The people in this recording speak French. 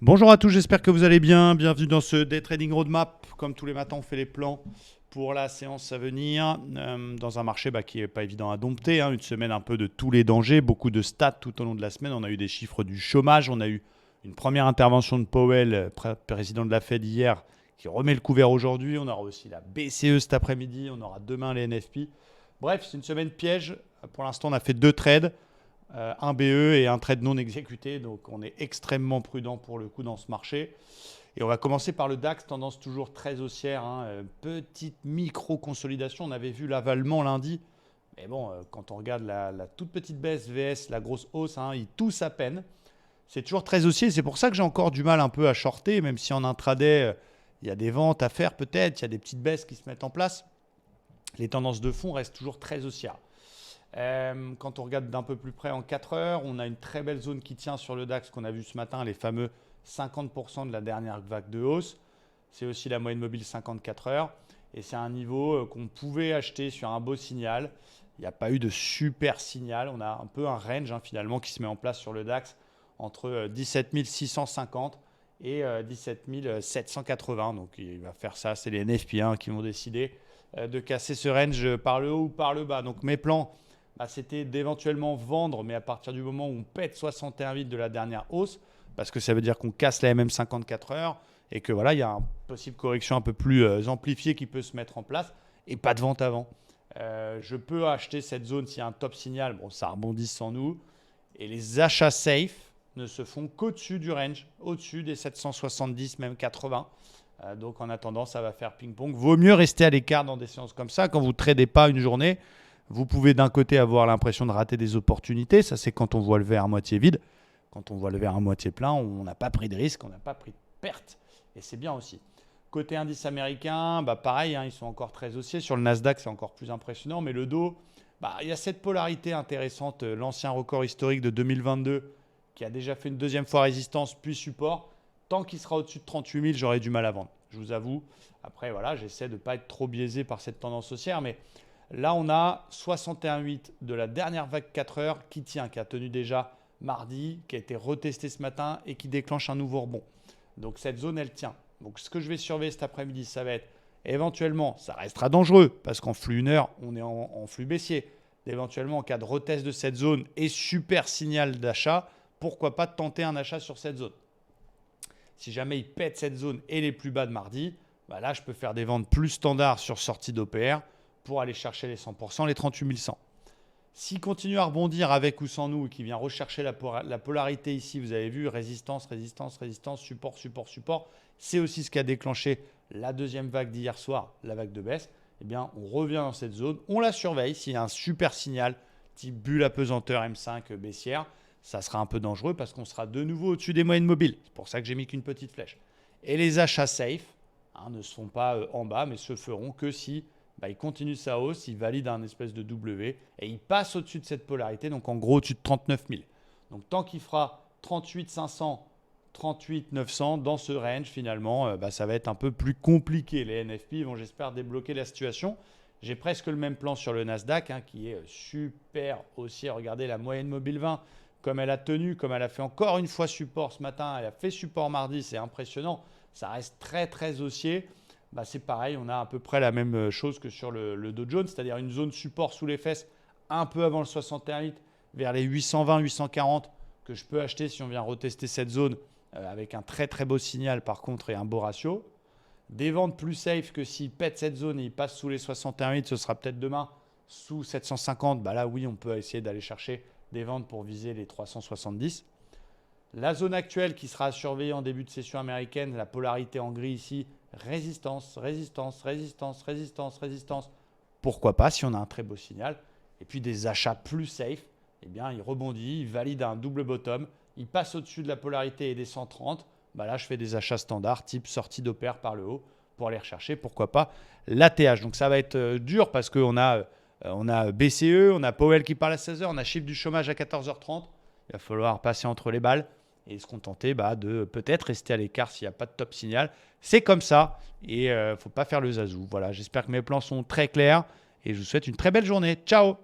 Bonjour à tous, j'espère que vous allez bien. Bienvenue dans ce Day Trading Roadmap. Comme tous les matins, on fait les plans pour la séance à venir dans un marché qui n'est pas évident à dompter. Une semaine un peu de tous les dangers, beaucoup de stats tout au long de la semaine. On a eu des chiffres du chômage, on a eu une première intervention de Powell, président de la Fed hier, qui remet le couvert aujourd'hui. On aura aussi la BCE cet après-midi, on aura demain les NFP. Bref, c'est une semaine piège. Pour l'instant, on a fait 2 trades. Un BE et un trade non exécuté. Donc, on est extrêmement prudent pour le coup dans ce marché. Et on va commencer par le DAX, tendance toujours très haussière. Petite micro-consolidation. On avait vu l'avalement lundi. Mais bon, quand on regarde la toute petite baisse VS, la grosse hausse, il tousse à peine. C'est toujours très haussier. C'est pour ça que j'ai encore du mal un peu à shorter, même si en intraday, il y a des ventes à faire peut-être. Il y a des petites baisses qui se mettent en place. Les tendances de fond restent toujours très haussières. Quand on regarde d'un peu plus près en 4 heures, on a une très belle zone qui tient sur le DAX qu'on a vu ce matin, les fameux 50% de la dernière vague de hausse. C'est aussi la moyenne mobile 54 heures. Et c'est un niveau qu'on pouvait acheter sur un beau signal. Il n'y a pas eu de super signal. On a un peu un range finalement qui se met en place sur le DAX entre 17 650 et 17 780. Donc il va faire ça. C'est les NFP qui vont décider de casser ce range par le haut ou par le bas. Donc mes plans, c'était d'éventuellement vendre, mais à partir du moment où on pète 61,8 de la dernière hausse, parce que ça veut dire qu'on casse la MM 54 heures et que voilà, il y a une possible correction un peu plus amplifiée qui peut se mettre en place et pas de vente avant. Je peux acheter cette zone s'il y a un top signal. Bon, ça rebondit sans nous. Et les achats safe ne se font qu'au-dessus du range, au-dessus des 770, même 80. Donc en attendant, ça va faire ping-pong. Vaut mieux rester à l'écart dans des séances comme ça. Quand vous ne tradez pas une journée, vous pouvez d'un côté avoir l'impression de rater des opportunités. Ça, c'est quand on voit le verre à moitié vide. Quand on voit le verre à moitié plein, on n'a pas pris de risque, on n'a pas pris de perte. Et c'est bien aussi. Côté indice américain, pareil, ils sont encore très haussiers. Sur le Nasdaq, c'est encore plus impressionnant. Mais le dos, il y a cette polarité intéressante. L'ancien record historique de 2022 qui a déjà fait une deuxième fois résistance puis support. Tant qu'il sera au-dessus de 38 000, j'aurai du mal à vendre. Je vous avoue. Après, voilà, j'essaie de ne pas être trop biaisé par cette tendance haussière. Mais là, on a 61,8 de la dernière vague 4 heures qui tient, qui a tenu déjà mardi, qui a été retesté ce matin et qui déclenche un nouveau rebond. Donc cette zone, elle tient. Donc ce que je vais surveiller cet après-midi, ça va être éventuellement, ça restera dangereux parce qu'en flux 1 heure, on est en flux baissier. Éventuellement, en cas de retest de cette zone et super signal d'achat, pourquoi pas tenter un achat sur cette zone. Si jamais il pète cette zone et les plus bas de mardi, là, je peux faire des ventes plus standards sur sortie d'OPR pour aller chercher les 100%, les 38 100. S'il continue à rebondir avec ou sans nous et qu'il vient rechercher la polarité ici, vous avez vu, résistance, résistance, résistance, support, support, support, c'est aussi ce qui a déclenché la deuxième vague d'hier soir, la vague de baisse. Eh bien, on revient dans cette zone, on la surveille. S'il y a un super signal type bulle apesanteur M5 baissière, ça sera un peu dangereux parce qu'on sera de nouveau au-dessus des moyennes mobiles. C'est pour ça que j'ai mis qu'une petite flèche. Et les achats safe ne se font pas en bas, mais se feront que si il continue sa hausse, il valide un espèce de W et il passe au-dessus de cette polarité, donc en gros au-dessus de 39 000. Donc tant qu'il fera 38 500, 38 900 dans ce range, finalement, ça va être un peu plus compliqué. Les NFP vont, j'espère, débloquer la situation. J'ai presque le même plan sur le Nasdaq qui est super haussier. Regardez la moyenne mobile 20, comme elle a tenu, comme elle a fait encore une fois support ce matin, elle a fait support mardi, c'est impressionnant. Ça reste très très haussier. C'est pareil, on a à peu près la même chose que sur le Dow Jones, c'est-à-dire une zone support sous les fesses un peu avant le 61,8 vers les 820, 840 que je peux acheter si on vient retester cette zone avec un très très beau signal par contre et un beau ratio. Des ventes plus safe que s'il pète cette zone et il passe sous les 61,8, ce sera peut-être demain sous 750. Là oui, on peut essayer d'aller chercher des ventes pour viser les 370. La zone actuelle qui sera surveillée en début de session américaine, la polarité en gris ici, résistance, résistance, résistance, résistance, résistance. Pourquoi pas si on a un très beau signal. Et puis des achats plus safe, il rebondit, il valide un double bottom, il passe au-dessus de la polarité et des 130. Là, je fais des achats standards type sortie d'OPR par le haut pour aller rechercher, pourquoi pas, l'ATH. Donc ça va être dur parce qu'on a, BCE, on a Powell qui parle à 16h, on a chiffre du chômage à 14h30. Il va falloir passer entre les balles et se contenter de peut-être rester à l'écart s'il n'y a pas de top signal. C'est comme ça et il ne faut pas faire le zazou. Voilà, j'espère que mes plans sont très clairs et je vous souhaite une très belle journée. Ciao!